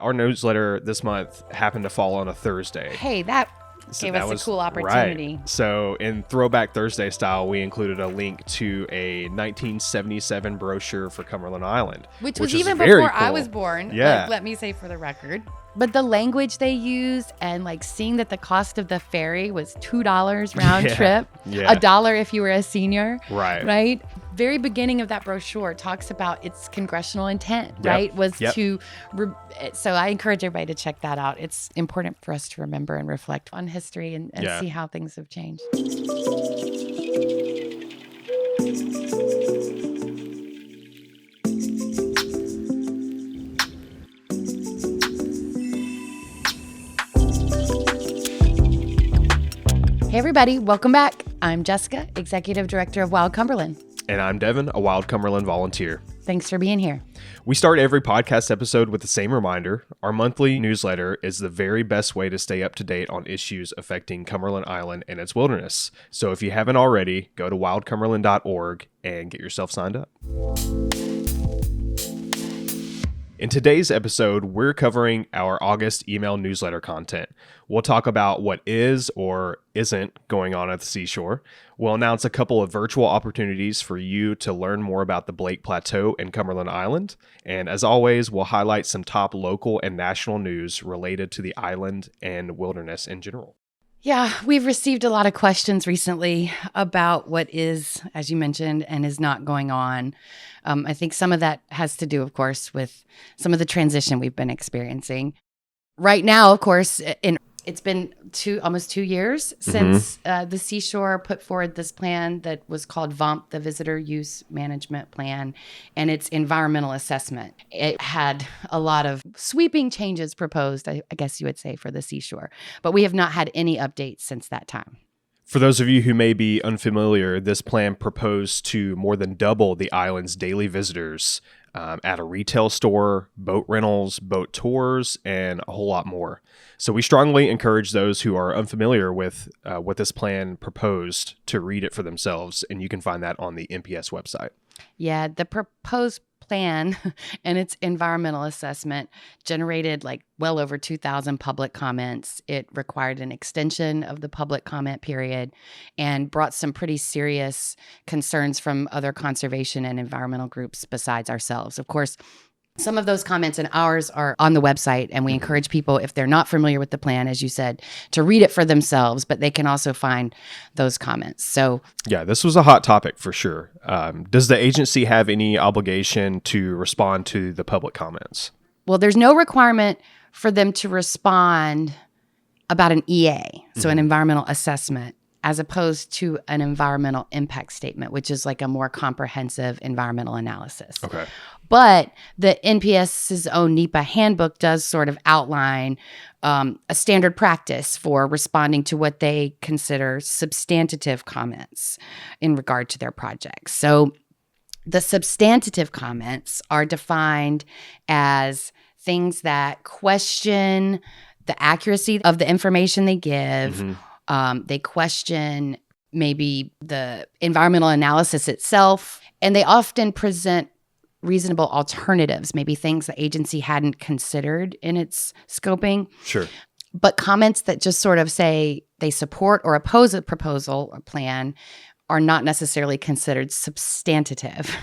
Our newsletter this month happened to fall on a Thursday. Hey, that gave us a cool opportunity. Right. So in Throwback Thursday style, we included a link to a 1977 brochure for Cumberland Island. Which was even before I was born. Yeah. Let me say for the record. But the language they used and like seeing that the cost of the ferry was $2 round trip, $1 if you were a senior. Right. Very beginning of that brochure talks about its congressional intent, right? So I encourage everybody to check that out. It's important for us to remember and reflect on history and see how things have changed. Hey everybody, welcome back. I'm Jessica, Executive Director of Wild Cumberland. And I'm Devin, a Wild Cumberland volunteer. Thanks for being here. We start every podcast episode with the same reminder. Our monthly newsletter is the very best way to stay up to date on issues affecting Cumberland Island and its wilderness. So if you haven't already, go to wildcumberland.org and get yourself signed up. In today's episode, we're covering our August email newsletter content. We'll talk about what is or isn't going on at the Seashore. We'll announce a couple of virtual opportunities for you to learn more about the Blake Plateau and Cumberland Island. And as always, we'll highlight some top local and national news related to the island and wilderness in general. Yeah, we've received a lot of questions recently about what is, as you mentioned, and is not going on. I think some of that has to do, of course, with some of the transition we've been experiencing. Right now, of course, it's been almost 2 years since the Seashore put forward this plan that was called VUMP, the Visitor Use Management Plan, and its environmental assessment. It had a lot of sweeping changes proposed, I guess you would say, for the Seashore, but we have not had any updates since that time. For those of you who may be unfamiliar, this plan proposed to more than double the island's daily visitors at a retail store, boat rentals, boat tours, and a whole lot more. So we strongly encourage those who are unfamiliar with what this plan proposed to read it for themselves, and you can find that on the NPS website. Yeah, the proposed plan and its environmental assessment generated well over 2,000 public comments. It required an extension of the public comment period and brought some pretty serious concerns from other conservation and environmental groups besides ourselves. Of course, some of those comments and ours are on the website, and we encourage people, if they're not familiar with the plan, as you said, to read it for themselves, but they can also find those comments. So, yeah, this was a hot topic for sure. Does the agency have any obligation to respond to the public comments? Well, there's no requirement for them to respond about an EA, so an environmental assessment, as opposed to an environmental impact statement, which is like a more comprehensive environmental analysis. Okay. But the NPS's own NEPA handbook does sort of outline a standard practice for responding to what they consider substantive comments in regard to their projects. So the substantive comments are defined as things that question the accuracy of the information they give. They question maybe the environmental analysis itself, and they often present reasonable alternatives, maybe things the agency hadn't considered in its scoping. Sure. But comments that just sort of say they support or oppose a proposal or plan are not necessarily considered substantive.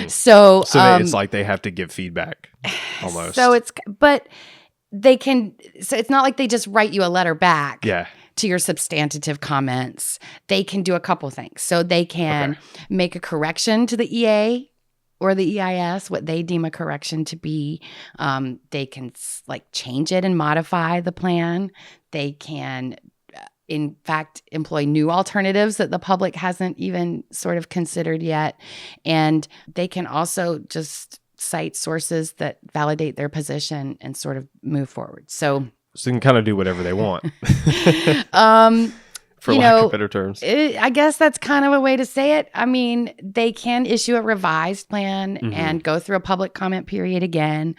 So it's like they have to give feedback almost. So it's not like they just write you a letter back. Yeah. To your substantive comments. They can do a couple things. So they can make a correction to the EA or the EIS, what they deem a correction to be. They can change it and modify the plan. They can, in fact, employ new alternatives that the public hasn't even sort of considered yet. And they can also just cite sources that validate their position and sort of move forward. So they can kind of do whatever they want. For lack of better terms. I guess that's kind of a way to say it. I mean, they can issue a revised plan and go through a public comment period again,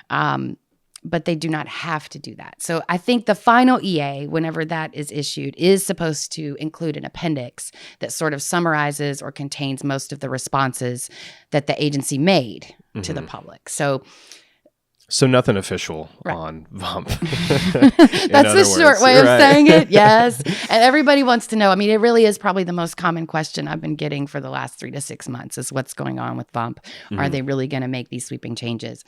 but they do not have to do that. So I think the final EA, whenever that is issued, is supposed to include an appendix that sort of summarizes or contains most of the responses that the agency made to the public. So So nothing official Right. on VUMP. That's the short way of saying it. Yes. And everybody wants to know. I mean, it really is probably the most common question I've been getting for the last 3 to 6 months is what's going on with VUMP. Are they really going to make these sweeping changes?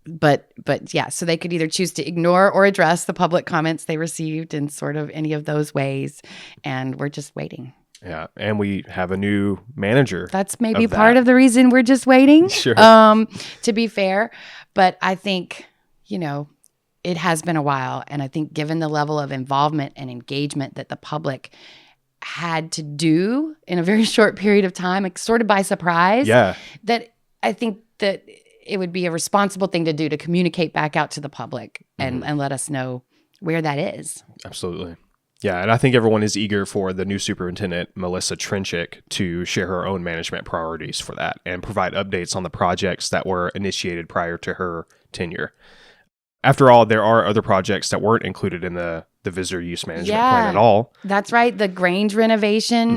But yeah, so they could either choose to ignore or address the public comments they received in sort of any of those ways. And we're just waiting. Yeah, and we have a new manager. That's maybe part of the reason we're just waiting, Sure. To be fair. But I think, it has been a while. And I think given the level of involvement and engagement that the public had to do in a very short period of time, like sort of by surprise, that I think that it would be a responsible thing to do to communicate back out to the public and let us know where that is. Absolutely. Yeah, and I think everyone is eager for the new superintendent, Melissa Trenchick, to share her own management priorities for that and provide updates on the projects that were initiated prior to her tenure. After all, there are other projects that weren't included in the visitor use management plan at all. That's right. The Grange renovation,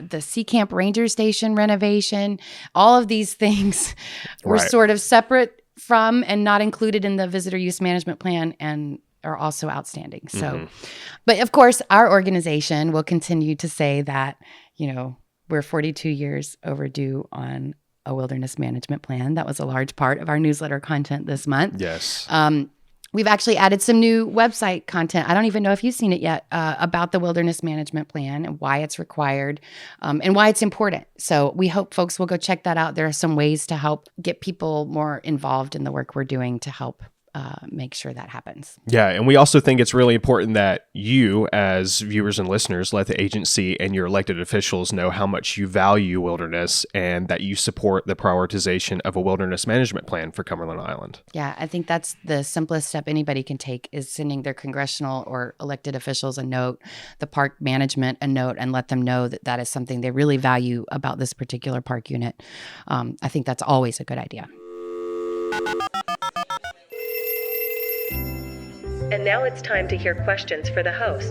the Sea Camp Ranger Station renovation, all of these things were sort of separate from and not included in the visitor use management plan and are also outstanding. So, but of course, our organization will continue to say that, we're 42 years overdue on a wilderness management plan. That was a large part of our newsletter content this month. Yes. We've actually added some new website content. I don't even know if you've seen it yet, about the wilderness management plan and why it's required, and why it's important. So we hope folks will go check that out. There are some ways to help get people more involved in the work we're doing to help make sure that happens. Yeah, and we also think it's really important that you, as viewers and listeners, let the agency and your elected officials know how much you value wilderness and that you support the prioritization of a wilderness management plan for Cumberland Island. Yeah, I think that's the simplest step anybody can take is sending their congressional or elected officials a note, the park management a note, and let them know that that is something they really value about this particular park unit. I think that's always a good idea. And now it's time to hear questions for the host.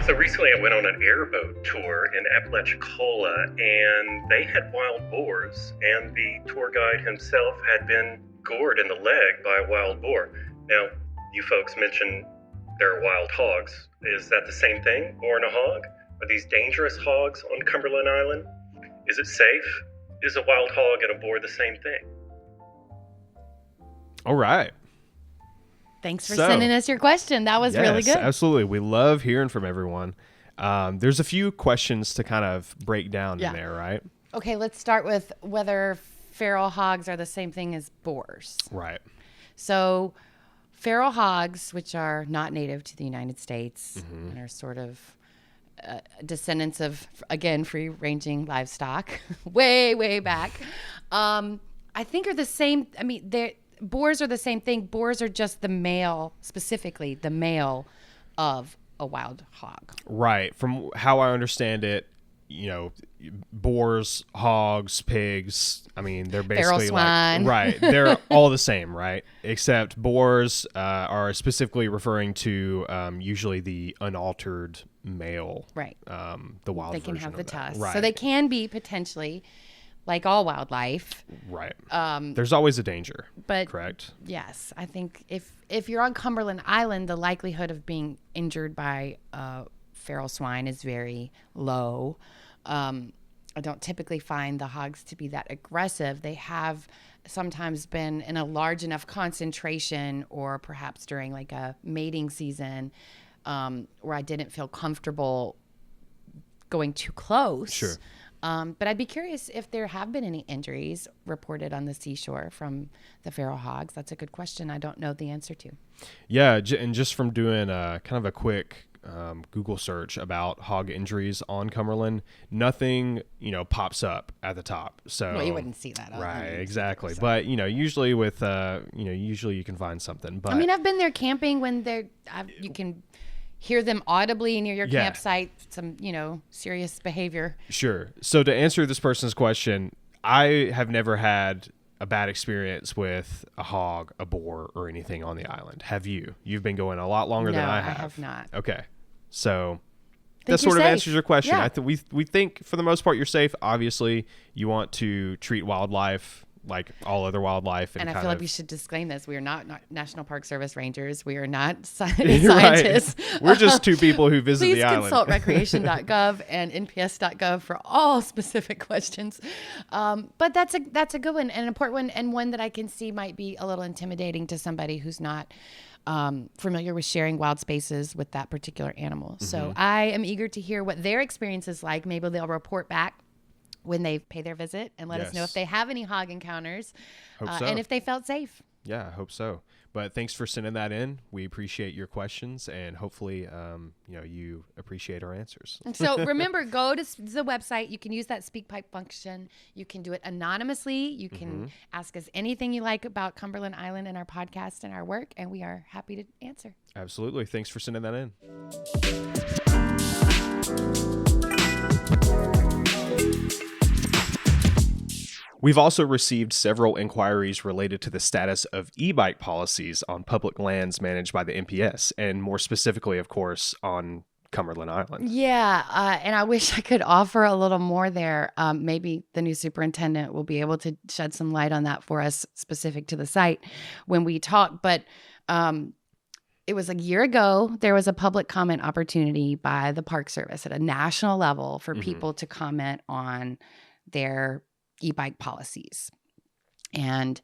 So recently I went on an airboat tour in Apalachicola and they had wild boars and the tour guide himself had been gored in the leg by a wild boar. Now, you folks mentioned there are wild hogs. Is that the same thing, boar and a hog? Are these dangerous hogs on Cumberland Island? Is it safe? Is a wild hog and a boar the same thing? All right. Thanks for sending us your question. That was really good. Absolutely. We love hearing from everyone. There's a few questions to kind of break down in there, right? Okay, let's start with whether feral hogs are the same thing as boars. Right. So feral hogs, which are not native to the United States and are sort of descendants of, again, free-ranging livestock way, way back, I think are the same. I mean, boars are the same thing. Boars are just the male, specifically the male of a wild hog. Right. From how I understand it, boars, hogs, pigs, I mean, they're basically feral swine. Right. They're all the same, right? Except boars are specifically referring to usually the unaltered male. Right. The wild They can version have the of that. tusks. Right. So they can be potentially, like all wildlife. Right. There's always a danger. But correct. Yes, I think if you're on Cumberland Island, the likelihood of being injured by feral swine is very low. I don't typically find the hogs to be that aggressive. They have sometimes been in a large enough concentration, or perhaps during like a mating season, where I didn't feel comfortable going too close. Sure. But I'd be curious if there have been any injuries reported on the seashore from the feral hogs. That's a good question I don't know the answer to. Yeah, and just from doing kind of a quick Google search about hog injuries on Cumberland, nothing, pops up at the top. So Well, you wouldn't see that. Right, exactly. So. But, usually with, usually you can find something. But I mean, I've been there camping when you can hear them audibly near your campsite, some, serious behavior. Sure. So to answer this person's question, I have never had a bad experience with a hog, a boar, or anything on the island. Have you? You've been going a lot longer than I have. No, I have not. Okay. So that sort of answers your question. Yeah. We think for the most part you're safe. Obviously, you want to treat wildlife like all other wildlife. And I kind feel of, like we should disclaim this. We are not National Park Service rangers. We are not Right. scientists. We're just two people who visit Please the island. consult recreation.gov and nps.gov for all specific questions. But that's a good one, and an important one, and one that I can see might be a little intimidating to somebody who's not familiar with sharing wild spaces with that particular animal. So I am eager to hear what their experience is like. Maybe they'll report back when they pay their visit and let us know if they have any hog encounters and if they felt safe. Yeah, I hope so. But thanks for sending that in. We appreciate your questions, and hopefully, you appreciate our answers. So remember, go to the website. You can use that SpeakPipe function. You can do it anonymously. You can ask us anything you like about Cumberland Island and our podcast and our work, and we are happy to answer. Absolutely. Thanks for sending that in. We've also received several inquiries related to the status of e-bike policies on public lands managed by the NPS, and more specifically, of course, on Cumberland Island. Yeah, and I wish I could offer a little more there. Maybe the new superintendent will be able to shed some light on that for us, specific to the site when we talk. But it was a year ago, there was a public comment opportunity by the Park Service at a national level for people to comment on their e-bike policies. And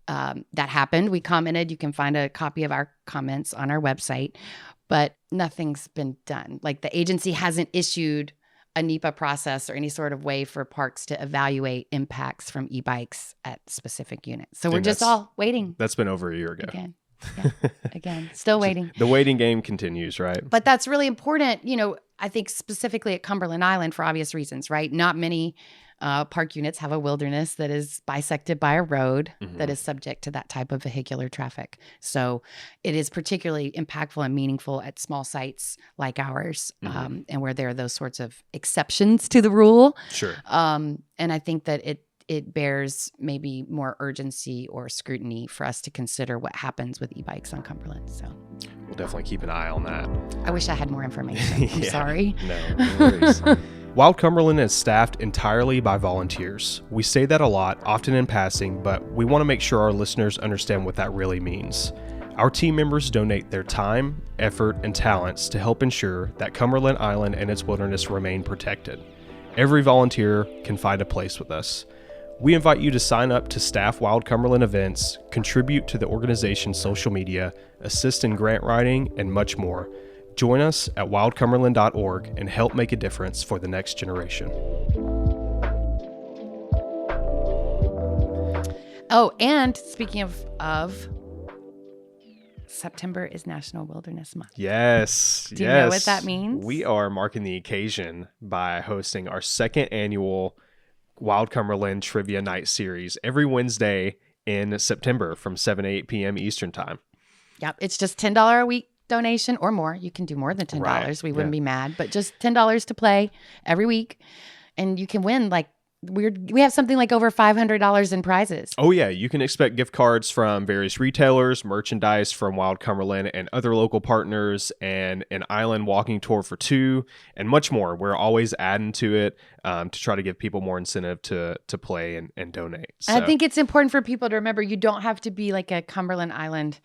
that happened. We commented. You can find a copy of our comments on our website, but nothing's been done. Like, the agency hasn't issued a NEPA process or any sort of way for parks to evaluate impacts from e-bikes at specific units. So we're just all waiting. That's been over a year ago. Again, still waiting. The waiting game continues, right? But that's really important. I think specifically at Cumberland Island for obvious reasons, right? Not many park units have a wilderness that is bisected by a road that is subject to that type of vehicular traffic. So it is particularly impactful and meaningful at small sites like ours, and where there are those sorts of exceptions to the rule. Sure. And I think that it bears maybe more urgency or scrutiny for us to consider what happens with e-bikes on Cumberland. So we'll definitely keep an eye on that. I wish I had more information. I'm sorry. No worries. Wild Cumberland is staffed entirely by volunteers. We say that a lot, often in passing, but we want to make sure our listeners understand what that really means. Our team members donate their time, effort, and talents to help ensure that Cumberland Island and its wilderness remain protected. Every volunteer can find a place with us. We invite you to sign up to staff Wild Cumberland events, contribute to the organization's social media, assist in grant writing, and much more. Join us at wildcumberland.org and help make a difference for the next generation. Oh, and speaking of September is National Wilderness Month. Yes. Do you know what that means? We are marking the occasion by hosting our second annual Wild Cumberland Trivia Night series every Wednesday in September from 7 to 8 p.m. Eastern Time. Yep. It's just $10 a week donation or more. You can do more than $10. Right. We wouldn't be mad, but just $10 to play every week. And you can win we have something like over $500 in prizes. Oh, yeah. You can expect gift cards from various retailers, merchandise from Wild Cumberland and other local partners, and an island walking tour for 2, and much more. We're always adding to it to try to give people more incentive to play and donate. So, I think it's important for people to remember you don't have to be like a Cumberland Island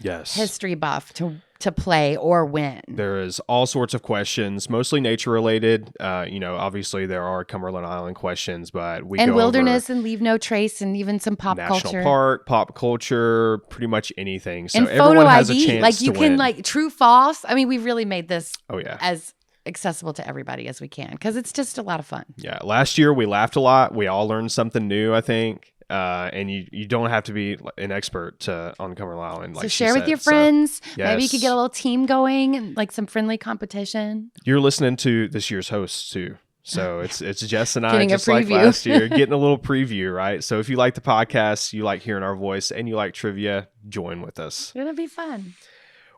history buff to play or win. There is all sorts of questions, mostly nature related. Obviously there are Cumberland Island questions, but we and go wilderness over and leave no trace, and even some pop national culture, park, pop culture, pretty much anything. So and everyone photo has ID. a chance Like you to can win. like true false. I mean, we've really made this as accessible to everybody as we can because it's just a lot of fun. Yeah, last year we laughed a lot. We all learned something new, I think. And you don't have to be an expert on Cumberland Island. So share with your friends. Maybe you could get a little team going and like some friendly competition. You're listening to this year's hosts too. So it's Jess and I, Getting just a like preview. last year, getting a little preview, right? So if you like the podcast, you like hearing our voice, and you like trivia, join with us. It'll be fun.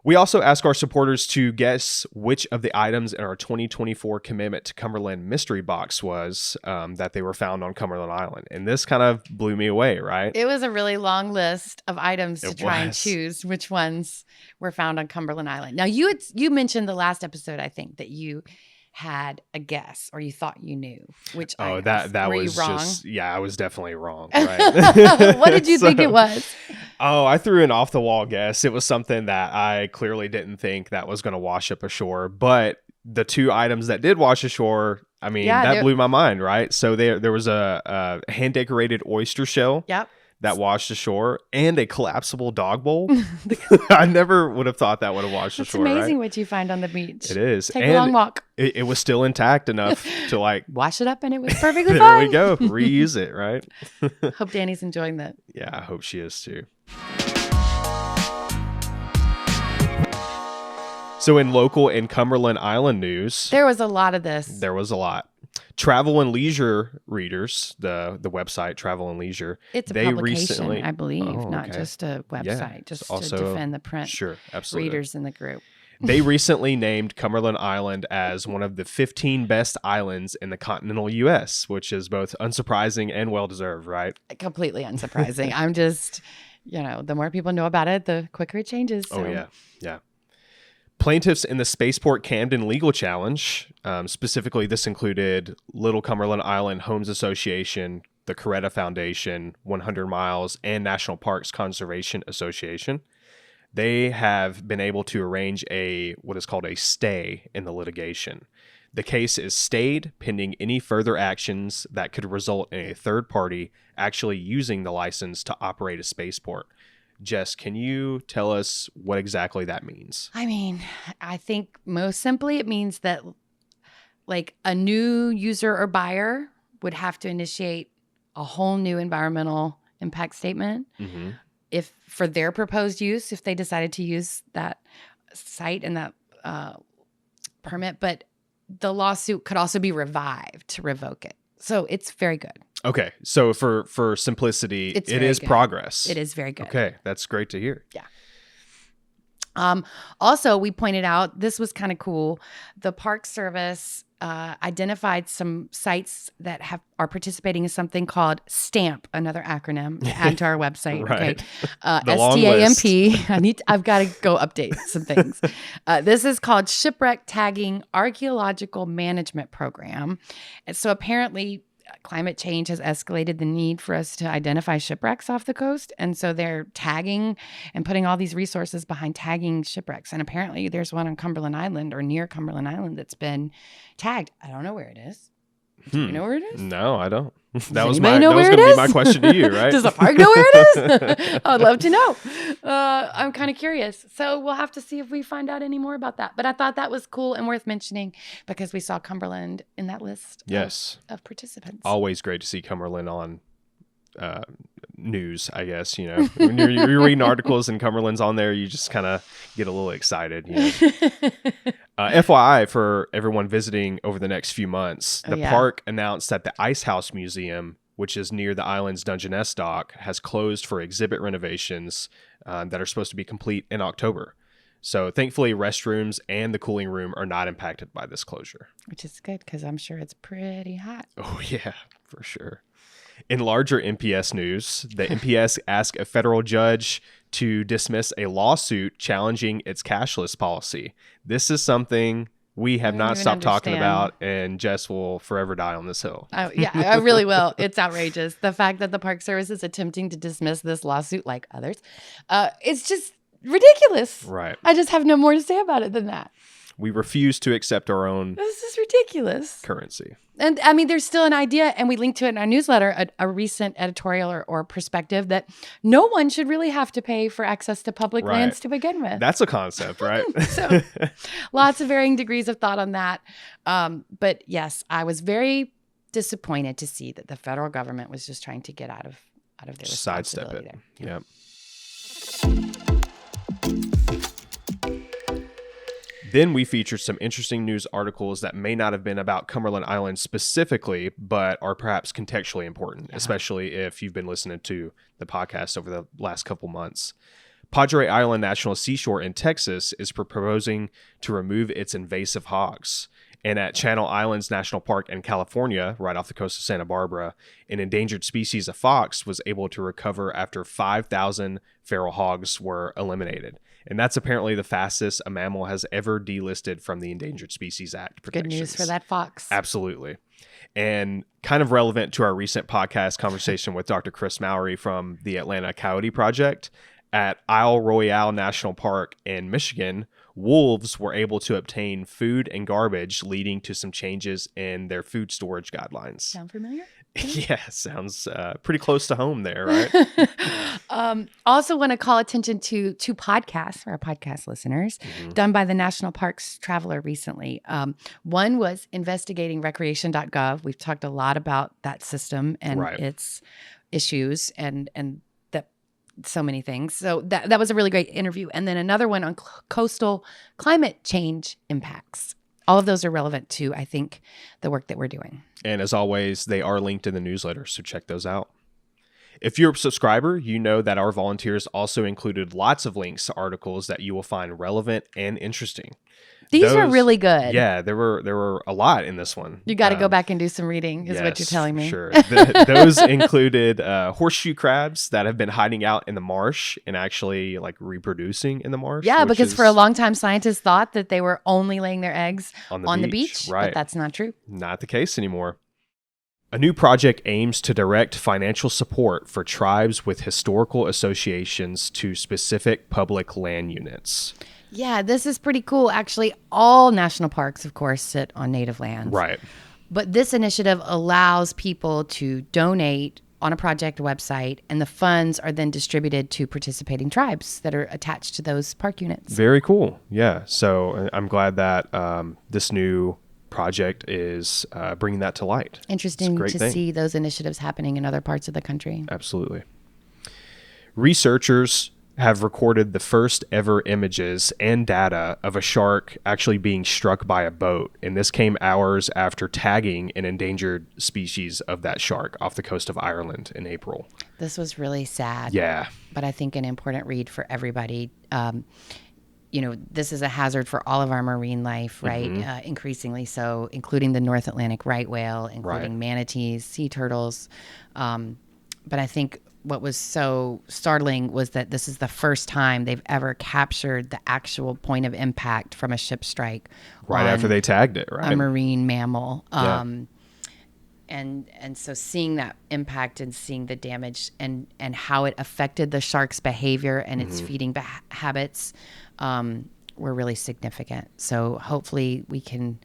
We also ask our supporters to guess which of the items in our 2024 Commitment to Cumberland mystery box was that they were found on Cumberland Island. And this kind of blew me away, right? It was a really long list of items to try and was. choose which ones were found on Cumberland Island. Now, you mentioned the last episode, I think, that you had a guess or you thought you knew, which that were was you wrong? I was definitely wrong. Right. What did you think it was? Oh, I threw an off the wall guess. It was something that I clearly didn't think that was going to wash up ashore, but the two items that did wash ashore, I mean, that blew my mind, right? So there was a hand decorated oyster shell. Yep. That washed ashore, and a collapsible dog bowl. I never would have thought that would have washed ashore. It's amazing right? what you find on the beach. It is. Take a long walk. It was still intact enough to like wash it up, and it was perfectly there fine. There we go. Reuse it, right? Hope Danny's enjoying that. Yeah, I hope she is too. So in local and Cumberland Island news, there was a lot of this. There was a lot. Travel and Leisure readers, the website Travel and Leisure. It's a publication, I believe, not just a website, just also, to defend the print readers in the group. They recently named Cumberland Island as one of the 15 best islands in the continental U.S., which is both unsurprising and well-deserved, right? Completely unsurprising. I'm just, the more people know about it, the quicker it changes. So. Oh, yeah. Plaintiffs in the Spaceport Camden legal challenge, specifically this included Little Cumberland Island Homes Association, the Coretta Foundation, 100 Miles, and National Parks Conservation Association. They have been able to arrange what is called a stay in the litigation. The case is stayed pending any further actions that could result in a third party actually using the license to operate a spaceport. Jess, can you tell us what exactly that means? I mean, I think most simply it means that like a new user or buyer would have to initiate a whole new environmental impact statement if for their proposed use, if they decided to use that site and that permit. But the lawsuit could also be revived to revoke it. So it's very good. Okay. So for simplicity, it is good. Progress. It is very good. Okay. That's great to hear. Yeah. Also, we pointed out, this was kind of cool. The Park Service identified some sites that are participating in something called STAMP, another acronym to add to our website. Right. Okay. STAMP. I've got to go update some things. This is called Shipwreck Tagging Archaeological Management Program. And so apparently climate change has escalated the need for us to identify shipwrecks off the coast. And so they're tagging and putting all these resources behind tagging shipwrecks. And apparently there's one on Cumberland Island or near Cumberland Island that's been tagged. I don't know where it is. Do you know where it is? No, I don't. That was going to be my question to you, right? Does the park know where it is? I would love to know. I'm kind of curious. So we'll have to see if we find out any more about that. But I thought that was cool and worth mentioning because we saw Cumberland in that list of participants. Always great to see Cumberland on news, I guess. When you're reading articles and Cumberland's on there, you just kind of get a little excited. FYI for everyone visiting over the next few months, the park announced that the Ice House Museum, which is near the island's Dungeness dock, has closed for exhibit renovations that are supposed to be complete in October. So thankfully, restrooms and the cooling room are not impacted by this closure. Which is good because I'm sure it's pretty hot. Oh, yeah, for sure. In larger NPS news, the NPS asked a federal judge to dismiss a lawsuit challenging its cashless policy. This is something we have not stopped talking about, and Jess will forever die on this hill. I really will. It's outrageous. The fact that the Park Service is attempting to dismiss this lawsuit like others, it's just ridiculous. Right. I just have no more to say about it than that. We refuse to accept our own This is ridiculous. currency. And I mean, there's still an idea, and we linked to it in our newsletter, a recent editorial or perspective that no one should really have to pay for access to public lands to begin with. That's a concept, right? So lots of varying degrees of thought on that. But yes, I was very disappointed to see that the federal government was just trying to get out of their responsibility. Sidestep it. Yep. Then we featured some interesting news articles that may not have been about Cumberland Island specifically, but are perhaps contextually important, especially if you've been listening to the podcast over the last couple months. Padre Island National Seashore in Texas is proposing to remove its invasive hogs. And at Channel Islands National Park in California, right off the coast of Santa Barbara, an endangered species of fox was able to recover after 5,000 feral hogs were eliminated. And that's apparently the fastest a mammal has ever delisted from the Endangered Species Act protections. Good news for that fox. Absolutely. And kind of relevant to our recent podcast conversation with Dr. Chris Mowry from the Atlanta Coyote Project, at Isle Royale National Park in Michigan, wolves were able to obtain food and garbage, leading to some changes in their food storage guidelines. Sound familiar? Yeah, sounds pretty close to home there, right? Also want to call attention to two podcasts for our podcast listeners done by the National Parks Traveler recently. One was investigating recreation.gov. We've talked a lot about that system and its issues and that so many things. So that was a really great interview. And then another one on coastal climate change impacts. All of those are relevant to, I think, the work that we're doing. And as always, they are linked in the newsletter, so check those out. If you're a subscriber, you know that our volunteers also included lots of links to articles that you will find relevant and interesting. These are really good. Yeah, there were a lot in this one. You got to go back and do some reading, is what you're telling me. Sure. Those included horseshoe crabs that have been hiding out in the marsh and actually like reproducing in the marsh. Yeah, because for a long time, scientists thought that they were only laying their eggs on the beach. Right. But that's not true. Not the case anymore. A new project aims to direct financial support for tribes with historical associations to specific public land units. Yeah, this is pretty cool. Actually, all national parks, of course, sit on native lands. Right. But this initiative allows people to donate on a project website, and the funds are then distributed to participating tribes that are attached to those park units. Very cool. Yeah. So I'm glad that this new project is bringing that to light. Interesting to see those initiatives happening in other parts of the country. Absolutely. Researchers have recorded the first ever images and data of a shark actually being struck by a boat. And this came hours after tagging an endangered species of that shark off the coast of Ireland in April. This was really sad. Yeah. But I think an important read for everybody. This is a hazard for all of our marine life, right? Increasingly so, including the North Atlantic right whale, including manatees, sea turtles. But I think what was so startling was that this is the first time they've ever captured the actual point of impact from a ship strike. Right after they tagged it, right? A marine mammal. And so seeing that impact and seeing the damage and how it affected the shark's behavior and its feeding habits were really significant. So hopefully we can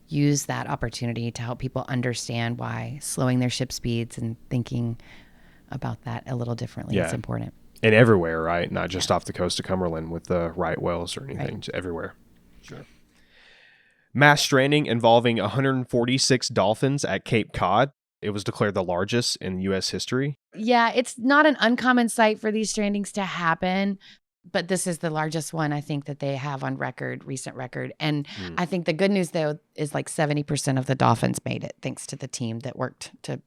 use that opportunity to help people understand why slowing their ship speeds and thinking about that a little differently is important. And everywhere, right? Not just off the coast of Cumberland with the right whales or anything, just everywhere. Sure. Mass stranding involving 146 dolphins at Cape Cod. It was declared the largest in U.S. history. Yeah, it's not an uncommon sight for these strandings to happen, but this is the largest one I think that they have on record, recent record. And I think the good news, though, is like 70% of the dolphins made it, thanks to the team that worked to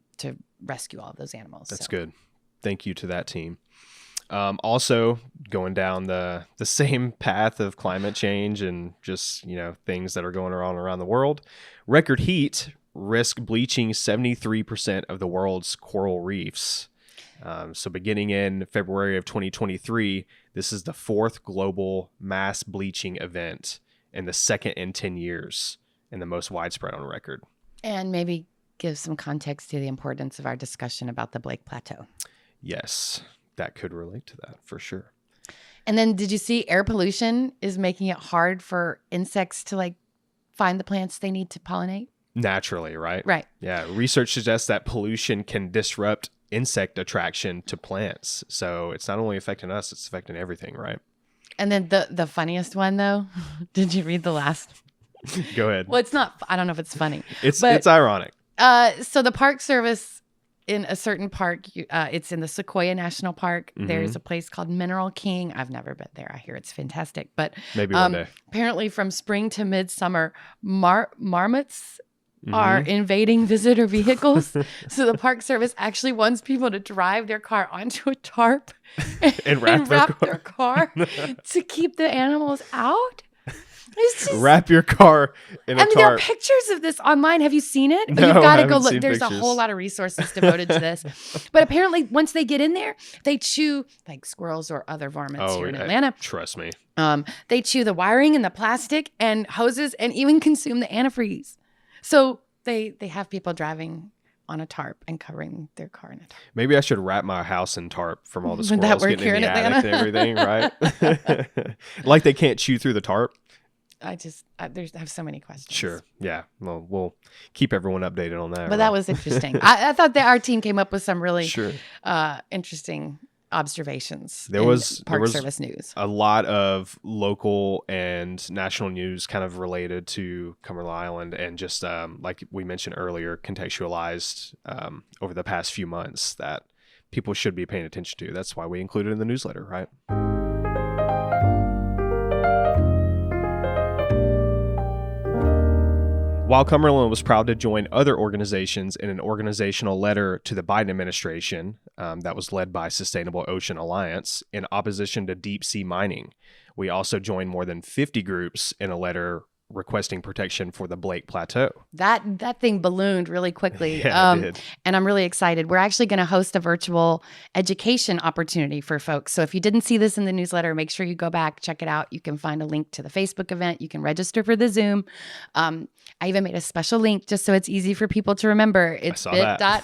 rescue all of those animals. That's good. Thank you to that team. Also going down the same path of climate change and just, things that are going on around the world. Record heat risk bleaching 73% of the world's coral reefs. So beginning in February of 2023, this is the fourth global mass bleaching event and the second in 10 years and the most widespread on record. And maybe give some context to the importance of our discussion about the Blake Plateau. Yes, that could relate to that for sure. And then did you see air pollution is making it hard for insects to find the plants they need to pollinate? Naturally, right? Right. Yeah. Research suggests that pollution can disrupt insect attraction to plants. So it's not only affecting us, it's affecting everything, right? And then the funniest one, though, did you read the last? Go ahead. Well, it's not, I don't know if it's funny. It's ironic. So the Park Service in a certain park, it's in the Sequoia National Park. There's a place called Mineral King. I've never been there. I hear it's fantastic. But maybe one day. Apparently from spring to midsummer, marmots are invading visitor vehicles. So the Park Service actually wants people to drive their car onto a tarp and wrap their car to keep the animals out. It's just, Wrap your car in a I mean, there are tarp. pictures of this online. Have you seen it? No, You've I got to go haven't look. seen There's a pictures. whole lot of resources devoted to this. But apparently, once they get in there, they chew like squirrels or other varmints here in Atlanta. Trust me. They chew the wiring and the plastic and hoses and even consume the antifreeze. So they have people driving on a tarp and covering their car in a tarp. Maybe I should wrap my house in tarp from all the Would that squirrels work getting here in the in attic and everything, right? Like they can't chew through the tarp. I have so many questions. Sure. Yeah. Well, we'll keep everyone updated on that. But that was interesting. I thought that our team came up with some really Sure. Interesting observations. There was Park Service news. A lot of local and national news kind of related to Cumberland Island, and just like we mentioned earlier, contextualized over the past few months that people should be paying attention to. That's why we included it in the newsletter, right? Wild Cumberland was proud to join other organizations in an organizational letter to the Biden administration that was led by Sustainable Ocean Alliance in opposition to deep sea mining. We also joined more than 50 groups in a letter requesting protection for the Blake Plateau. That thing ballooned really quickly. Yeah, it did. And I'm really excited. We're actually going to host a virtual education opportunity for folks. So if you didn't see this in the newsletter, make sure you go back, check it out. You can find a link to the Facebook event. You can register for the Zoom. I even made a special link just so it's easy for people to remember. It's bit.ly/Blake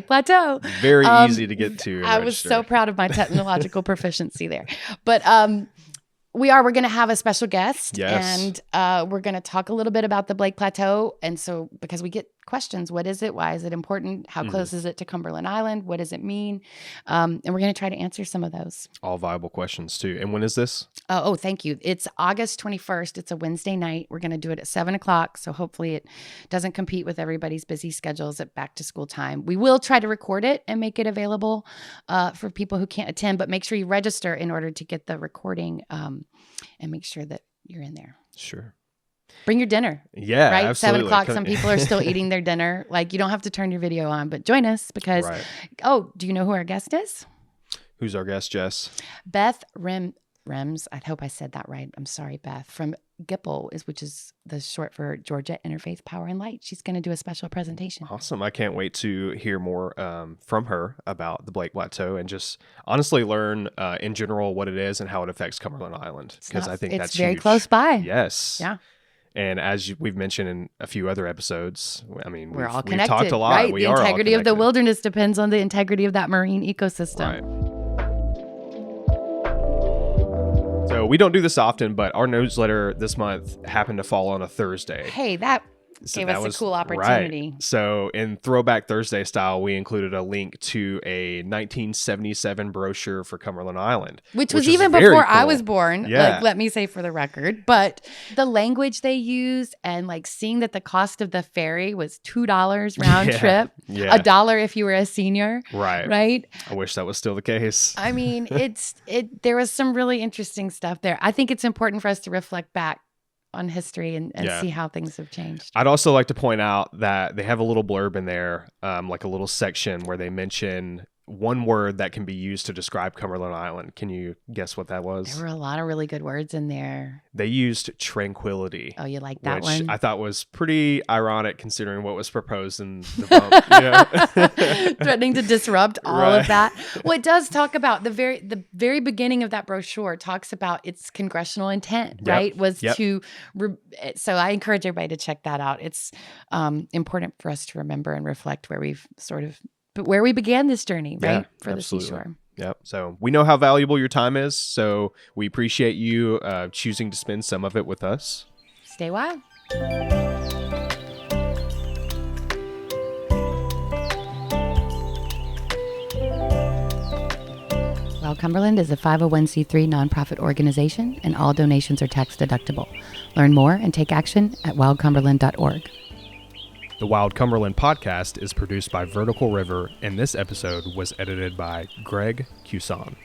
Plateau. Very easy to get to. I was so proud of my technological proficiency there. But we're going to have a special guest. Yes. And we're going to talk a little bit about the Blake Plateau. And so, because we get questions, what is it? Why is it important? How close is it to Cumberland Island? What does it mean? And we're going to try to answer some of those. All viable questions too. And when is this? Oh, thank you. It's August 21st. It's a Wednesday night. We're going to do it at 7:00. So hopefully it doesn't compete with everybody's busy schedules at back to school time. We will try to record it and make it available for people who can't attend, but make sure you register in order to get the recording and make sure that you're in there. Sure. Bring your dinner. Yeah, right. absolutely. 7:00. Some people are still eating their dinner. Like, you don't have to turn your video on, but join us because, Oh, do you know who our guest is? Who's our guest, Jess? Beth Rems. I hope I said that right. I'm sorry, Beth. From GIPL, which is the short for Georgia Interfaith Power and Light. She's going to do a special presentation. Awesome. I can't wait to hear more from her about the Blake Plateau and just honestly learn in general what it is and how it affects Cumberland Island. Because I think that's very huge. Close by. Yes. Yeah. And as we've mentioned in a few other episodes, I mean, we're all we've connected. talked a lot. Right? We the are integrity all of the connected. wilderness depends on the integrity of that marine ecosystem. Right. So we don't do this often, but our newsletter this month happened to fall on a Thursday. Hey, that gave us a cool opportunity. Right. So in Throwback Thursday style, we included a link to a 1977 brochure for Cumberland Island. Which was is even very before I cool. was born, Yeah. like, let me say for the record. But the language they used and like seeing that the cost of the ferry was $2 round trip, Yeah. $1 if you were a senior. Right. Right. I wish that was still the case. I mean, there was some really interesting stuff there. I think it's important for us to reflect back on history and see how things have changed. I'd also like to point out that they have a little blurb in there, like a little section where they mention one word that can be used to describe Cumberland Island. Can you guess what that was? There were a lot of really good words in there. They used tranquility. Oh, you like that which one? I thought was pretty ironic considering what was proposed in the bump. Threatening to disrupt all Right. of that. Well, it does talk about the very beginning of that brochure talks about its congressional intent, right? Was to, so I encourage everybody to check that out. It's important for us to remember and reflect where we've where we began this journey, right? Yeah, for absolutely. the Seashore. Yep. So we know how valuable your time is. So we appreciate you choosing to spend some of it with us. Stay wild. Wild Cumberland is a 501c3 nonprofit organization, and all donations are tax deductible. Learn more and take action at wildcumberland.org. The Wild Cumberland Podcast is produced by Vertical River, and this episode was edited by Greg Cuson.